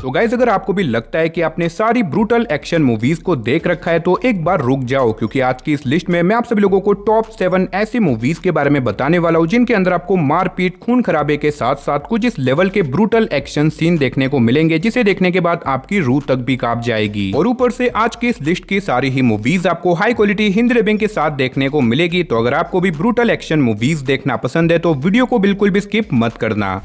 तो गाइस अगर आपको भी लगता है कि आपने सारी ब्रूटल एक्शन मूवीज को देख रखा है तो एक बार रुक जाओ, क्योंकि आज की इस लिस्ट में मैं आप सभी लोगों को टॉप 7 ऐसी मूवीज के बारे में बताने वाला हूँ जिनके अंदर आपको मारपीट, खून खराबे के साथ साथ कुछ इस लेवल के ब्रूटल एक्शन सीन देखने को मिलेंगे जिसे देखने के बाद आपकी रूह तक भी कांप जाएगी। और ऊपर से आज की इस लिस्ट की सारी ही मूवीज आपको हाई क्वालिटी हिंदी डबिंग के साथ देखने को मिलेगी। तो अगर आपको भी ब्रूटल एक्शन मूवीज देखना पसंद है तो वीडियो को बिल्कुल भी स्किप मत करना।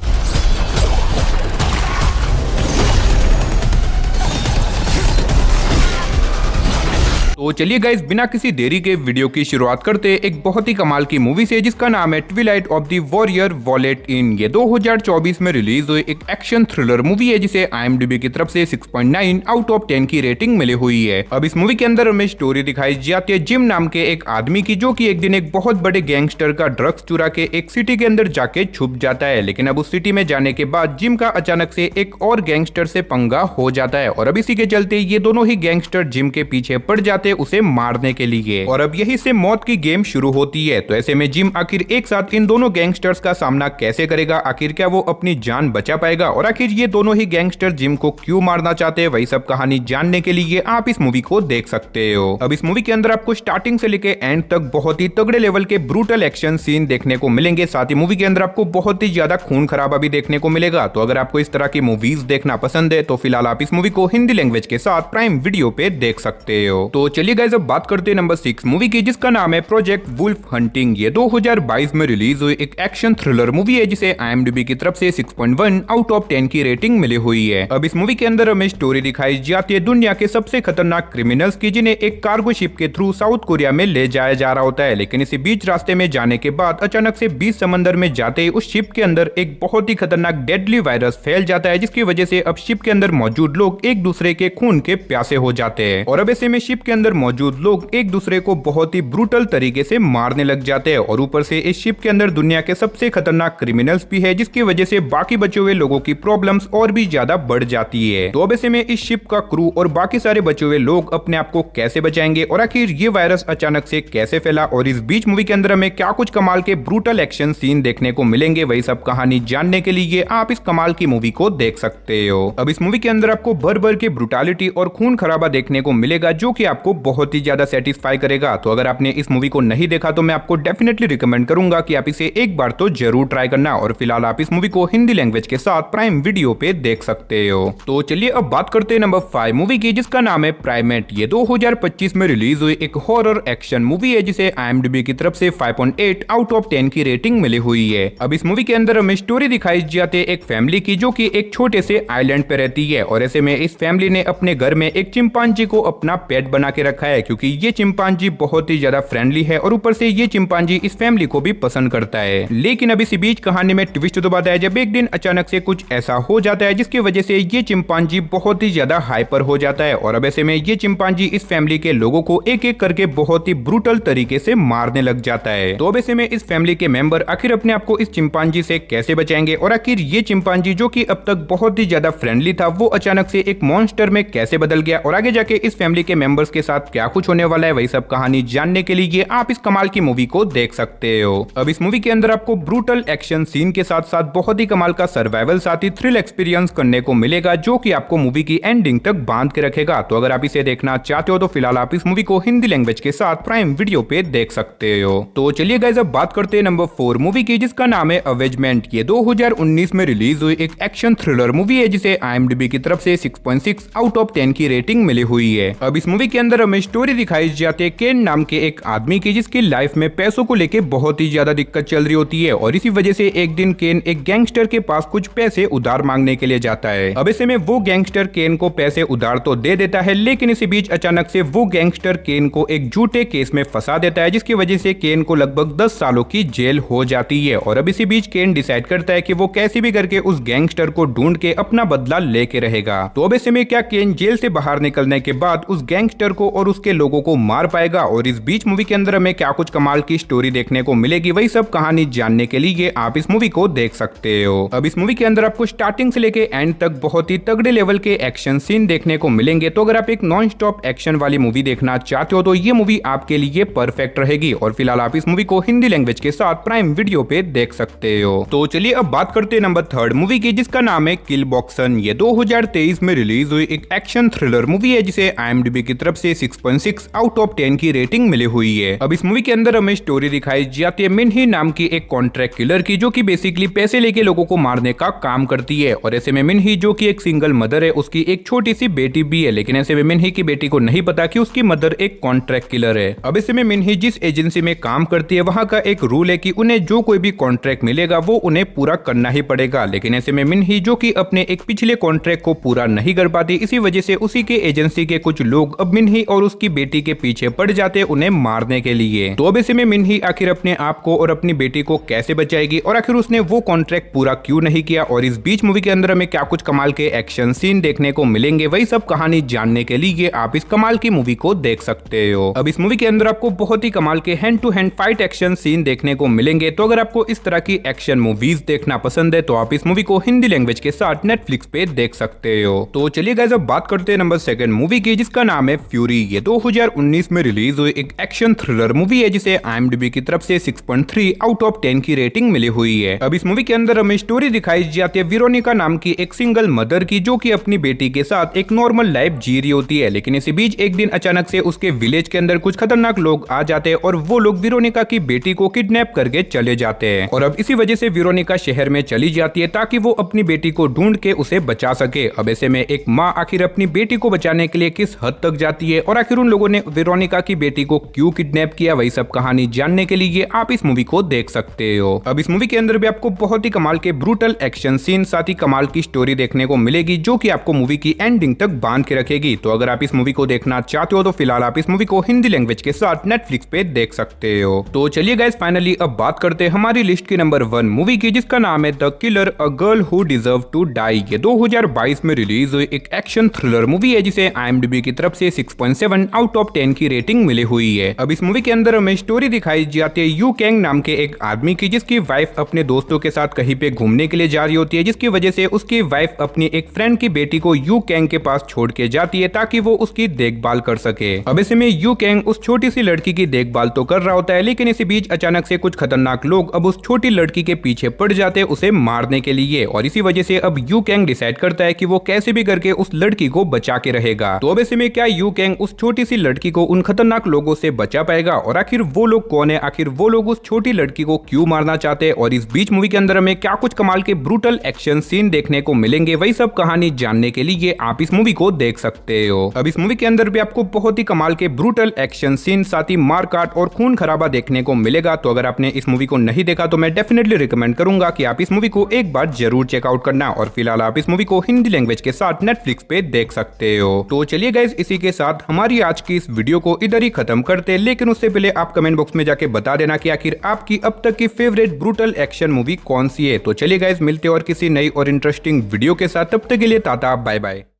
तो चलिए गाइस बिना किसी देरी के वीडियो की शुरुआत करते एक बहुत ही कमाल की मूवी से जिसका नाम है Twilight of the warrior wallet in. ये 2024 में रिलीज हुई एक एक्शन थ्रिलर मूवी है जिसे IMDb की तरफ से 6.9 आउट ऑफ 10 की रेटिंग मिली हुई है। अब इस मूवी के अंदर हमें स्टोरी दिखाई जाती है जिम नाम के एक आदमी की, जो कि एक दिन एक बहुत बड़े गैंगस्टर का ड्रग्स चुरा के एक सिटी के अंदर जाके छुप जाता है। लेकिन अब उस सिटी में जाने के बाद जिम का अचानक से एक और गैंगस्टर से पंगा हो जाता है और अब इसी के चलते ये दोनों ही गैंगस्टर जिम के पीछे पड़ जाते उसे मारने के लिए। और अब यही से मौत की गेम शुरू होती है। तो ऐसे में जिम आखिर एक साथ इन दोनों गैंगस्टर्स का सामना कैसे करेगा, आखिर क्या वो अपनी जान बचा पाएगा और आखिर ये दोनों ही गैंगस्टर जिम को क्यों मारना चाहते हैं, वही सब कहानी जानने के लिए आप इस मूवी को देख सकते हो। अब इस मूवी के अंदर आपको स्टार्टिंग से लेके एंड तक बहुत ही तगड़े लेवल के ब्रूटल एक्शन सीन देखने को मिलेंगे। साथ ही मूवी के अंदर आपको बहुत ही ज्यादा खून खराबा भी देखने को मिलेगा। तो अगर आपको इस तरह की मूवीज देखना पसंद है तो फिलहाल आप इस मूवी को हिंदी लैंग्वेज के साथ प्राइम वीडियो पे देख सकते हो। तो चलिए गाइस अब बात करते हैं नंबर 6 मूवी की जिसका नाम है प्रोजेक्ट वुल्फ हंटिंग। ये 2022 में रिलीज हुई एक एक्शन थ्रिलर मूवी है जिसे IMDb की तरफ से 6.1 आउट ऑफ 10 की रेटिंग मिली हुई है। अब इस मूवी के अंदर हमें स्टोरी दिखाई जाती है दुनिया के सबसे खतरनाक क्रिमिनल्स की, जिन्हें एक कार्गो शिप के थ्रू साउथ कोरिया में ले जाया जा रहा होता है। लेकिन इसी बीच रास्ते में जाने के बाद अचानक से 20 समंदर में जाते ही उस शिप के अंदर एक बहुत ही खतरनाक डेडली वायरस फैल जाता है, जिसकी वजह से अब शिप के अंदर मौजूद लोग एक दूसरे के खून के प्यासे हो जाते हैं। और अब ऐसे में शिप के अंदर मौजूद लोग एक दूसरे को बहुत ही ब्रूटल तरीके से मारने लग जाते हैं। और ऊपर से इस शिप के अंदर दुनिया के सबसे खतरनाक क्रिमिनल्स भी है, जिसकी वजह से बाकी बचे हुए लोगों की प्रॉब्लम्स और भी ज्यादा बढ़ जाती है। तो अब ऐसे में इस शिप का क्रू और बाकी सारे बचे हुए लोग अपने आप को कैसे बचाएंगे और आखिर ये वायरस अचानक से कैसे फैला, और इस बीच मूवी के अंदर हमें क्या कुछ कमाल के ब्रूटल एक्शन सीन देखने को मिलेंगे, वही सब कहानी जानने के लिए आप इस कमाल की मूवी को देख सकते हो। अब इस मूवी के अंदर आपको भर भर के ब्रूटालिटी और खून खराबा देखने को मिलेगा जो कि आपको बहुत ही ज्यादा सेटिस्फाई करेगा। तो अगर आपने इस मूवी को नहीं देखा तो मैं आपको डेफिनेटली रिकमेंड करूंगा कि आप इसे एक बार तो जरूर ट्राई करना। और फिलहाल आप इस मूवी को हिंदी लैंग्वेज के साथ प्राइम वीडियो पे देख सकते हो। तो चलिए अब बात करते हैं नंबर 5 मूवी की जिसका नाम है प्राइमेट। ये 2025 में रिलीज हुई एक हॉरर एक्शन मूवी है जिसे IMDb की तरफ से 5.8 आउट ऑफ 10 की रेटिंग मिली हुई है। अब इस मूवी के अंदर हमें स्टोरी दिखाई जाती है एक फैमिली की, जो कि एक छोटे से आइलैंड पे रहती है। और ऐसे में इस फैमिली ने अपने घर में एक चिंपांजी को अपना पेट बना के रखा है, क्योंकि ये चिंपांजी बहुत ही ज्यादा फ्रेंडली है और ऊपर से ये चिंपांजी इस फैमिली को भी पसंद करता है। लेकिन अब इसी बीच कहानी में ट्विस्ट तो आता है जब एक दिन अचानक से कुछ ऐसा हो जाता है जिसकी वजह से ये चिंपांजी बहुत ही ज्यादा हाइपर हो जाता है। और अब ऐसे में ये चिंपांजी इस फैमिली के लोगों को एक एक करके बहुत ही ब्रूटल तरीके से मारने लग जाता है। तो अब ऐसे में इस फैमिली के मेंबर आखिर अपने आप को इस चिंपांजी से कैसे बचाएंगे और आखिर ये चिंपांजी जो कि अब तक बहुत ही ज्यादा फ्रेंडली था वो अचानक से एक मॉन्स्टर में कैसे बदल गया और आगे जाके इस फैमिली के मेंबर्स के साथ क्या कुछ होने वाला है, वही सब कहानी जानने के लिए आप इस कमाल की मूवी को देख सकते हो। अब इस मूवी के अंदर आपको ब्रूटल एक्शन सीन के साथ साथ बहुत ही कमाल का सर्वाइवल साथ ही थ्रिल एक्सपीरियंस करने को मिलेगा, जो कि आपको मूवी की एंडिंग तक बांध के रखेगा। तो अगर आप इसे देखना चाहते हो तो फिलहाल आप इस मूवी को हिंदी लैंग्वेज के साथ प्राइम वीडियो पे देख सकते हो। तो चलिए गाइस अब बात करते हैं नंबर 4 मूवी की जिसका नाम है अवेजमेंट। ये 2019 में रिलीज हुई एक एक्शन थ्रिलर मूवी है जिसे IMDb की तरफ से 6.6 आउट ऑफ 10 की रेटिंग मिली हुई है। अब इस मूवी के अंदर हमें स्टोरी दिखाई जाती है केन नाम के एक आदमी की, जिसकी लाइफ में पैसों को लेके बहुत ही ज्यादा दिक्कत चल रही होती है। और इसी वजह से एक दिन केन एक गैंगस्टर के पास कुछ पैसे उधार मांगने के लिए जाता है। अब ऐसे में वो गैंगस्टर केन को पैसे उधार तो दे देता है, लेकिन इसी बीच अचानक से वो गैंगस्टर केन को एक झूठे केस में फंसा देता है, जिसकी वजह से केन को लगभग 10 सालों की जेल हो जाती है। और अब इसी बीच केन डिसाइड करता है कि वो कैसे भी करके उस गैंगस्टर को ढूंढ के अपना बदला लेके रहेगा। तो अब ऐसे में क्या केन जेल से बाहर निकलने के बाद उस गैंगस्टर को और उसके लोगों को मार पाएगा और इस बीच मूवी के अंदर हमें क्या कुछ कमाल की स्टोरी देखने को मिलेगी, वही सब कहानी जानने के लिए आप इस मूवी को देख सकते हो। अब इस मूवी के अंदर आपको स्टार्टिंग से लेके एंड तक बहुत ही तगड़े लेवल के एक्शन सीन देखने को मिलेंगे। तो अगर आप एक नॉन स्टॉप एक्शन वाली मूवी देखना चाहते हो तो ये मूवी आपके लिए परफेक्ट रहेगी। और फिलहाल आप इस मूवी को हिंदी लैंग्वेज के साथ प्राइम वीडियो पे देख सकते हो। तो चलिए अब बात करते हैं नंबर 3 मूवी की, जिसका नाम है किल बॉक्सन। ये 2023 में रिलीज हुई एक एक्शन थ्रिलर मूवी है जिसे IMDb की तरफ से 6.6 आउट ऑफ 10 की रेटिंग मिली हुई है। अब इस मूवी के अंदर हमें स्टोरी दिखाई जाती है मिन्ही नाम की एक कॉन्ट्रैक्ट किलर की, जो कि बेसिकली पैसे लेके लोगों को मारने का काम करती है। और ऐसे में मिन्ही जो कि एक सिंगल मदर है, उसकी एक छोटी सी बेटी भी है, लेकिन ऐसे में मिन्ही की बेटी को नहीं पता कि उसकी मदर एक कॉन्ट्रैक्ट किलर है। अब ऐसे में मिन्ही जिस एजेंसी में काम करती है वहां का एक रूल है कि उन्हें जो कोई भी कॉन्ट्रैक्ट मिलेगा वो उन्हें पूरा करना ही पड़ेगा। लेकिन ऐसे में मिन्ही जो कि अपने एक पिछले कॉन्ट्रैक्ट को पूरा नहीं कर पाती, इसी वजह से उसी के एजेंसी के कुछ लोग अब मिन्ही और उसकी बेटी के पीछे पड़ जाते उन्हें मारने के लिए। तो अब ऐसे में मिन्ही आखिर अपने आप को और अपनी बेटी को कैसे बचाएगी और आखिर उसने वो कॉन्ट्रैक्ट पूरा क्यों नहीं किया, और इस बीच मूवी के अंदर हमें क्या कुछ कमाल के एक्शन सीन देखने को मिलेंगे, वही सब कहानी जानने के लिए आप इस कमाल की मूवी को देख सकते हो। अब इस मूवी के अंदर आपको बहुत ही कमाल के hand to hand fight action scene देखने को मिलेंगे। तो अगर आपको इस तरह की एक्शन मूवीज देखना पसंद है तो आप इस मूवी को हिंदी लैंग्वेज के साथ नेटफ्लिक्स पे देख सकते हो। तो चलिए गाइस अब बात करते हैं नंबर 2 मूवी की, जिसका नाम है फ्यूरी। ये 2019 में रिलीज हुई एक एक्शन थ्रिलर मूवी है जिसे IMDb की तरफ से 6.3 आउट ऑफ 10 की रेटिंग मिली हुई है। अब इस मूवी के अंदर हमें स्टोरी दिखाई जाती है वेरोनिका नाम की एक सिंगल मदर की, जो कि अपनी बेटी के साथ एक नॉर्मल लाइफ जी रही होती है। लेकिन इसी बीच एक दिन अचानक से उसके विलेज के अंदर कुछ खतरनाक लोग आ जाते हैं और वो लोग वेरोनिका की बेटी को किडनैप करके चले जाते हैं। और अब इसी वजह से वेरोनिका शहर में चली जाती है ताकि वो अपनी बेटी को ढूंढ के उसे बचा सके। अब ऐसे में एक माँ आखिर अपनी बेटी को बचाने के लिए किस हद तक जाती है और आखिर उन लोगों ने वेरोनिका की बेटी को क्यों किडनैप किया, वही सब कहानी जानने के लिए आप इस मूवी को देख सकते हो। अब इस मूवी के अंदर भी आपको बहुत ही कमाल के ब्रूटल एक्शन सीन साथ ही कमाल की स्टोरी देखने को मिलेगी, जो कि आपको मूवी की एंडिंग तक बांध के रखेगी। तो अगर आप इस मूवी को देखना चाहते हो तो फिलहाल आप इस मूवी को हिंदी लैंग्वेज के साथ नेटफ्लिक्स पे देख सकते हो। तो चलिए गाइस फाइनली अब बात करते हैं हमारी लिस्ट की नंबर 1 मूवी की, जिसका नाम है the killer a girl who deserve to die. ये 2022 में रिलीज हुई एक एक्शन थ्रिलर मूवी है जिसे IMDb की तरफ से 6.7 आउट ऑफ 10 की रेटिंग मिली हुई है। अब इस मूवी के अंदर हमें स्टोरी दिखाई जाती है यू कैंग नाम के एक आदमी की, जिसकी वाइफ अपने दोस्तों के साथ कहीं पे घूमने के लिए जा रही होती है, जिसकी वजह से उसकी वाइफ अपनी एक फ्रेंड की बेटी को यू कैंग के पास छोड़ के जाती है ताकि वो उसकी देखभाल कर सके। अब ऐसे में यू कैंग उस छोटी सी लड़की की देखभाल तो कर रहा होता है, लेकिन इसी बीच अचानक से कुछ खतरनाक लोग अब उस छोटी लड़की के पीछे पड़ जाते हैं उसे मारने के लिए। और इसी वजह से अब यू कैंग डिसाइड करता है कि वो कैसे भी करके उस लड़की को बचा के रहेगा। तो अब ऐसे में क्या यू कैंग उस छोटी सी लड़की को उन खतरनाक लोगों से बचा पाएगा, और आखिर वो लोग कौन है, आखिर वो लोग उस छोटी लड़की को क्यों मारना चाहते हैं, और इस बीच मूवी के अंदर हमें क्या कुछ कमाल के ब्रूटल एक्शन सीन देखने को मिलेंगे, वही सब कहानी जानने के लिए आप इस मूवी को देख सकते हो। अब इस मूवी के अंदर भी आपको बहुत ही कमाल के ब्रूटल एक्शन सीन साथ ही मारकाट और खून खराबा देखने को मिलेगा। तो अगर आपने इस मूवी को नहीं देखा तो मैं डेफिनेटली रिकमेंड करूंगा कि आप इस मूवी को एक बार जरूर चेकआउट करना। और फिलहाल आप इस मूवी को हिंदी लैंग्वेज के साथ नेटफ्लिक्स पे देख सकते हो। तो चलिए गाइस इसी के साथ हमारी आज की इस वीडियो को इधर ही खत्म करते हैं, लेकिन उससे पहले आप कमेंट बॉक्स में जाके बता देना कि आखिर आपकी अब तक की फेवरेट ब्रूटल एक्शन मूवी कौन सी है। तो चलिए गाइस मिलते हैं और किसी नई और इंटरेस्टिंग वीडियो के साथ, तब तक के लिए टाटा बाय बाय।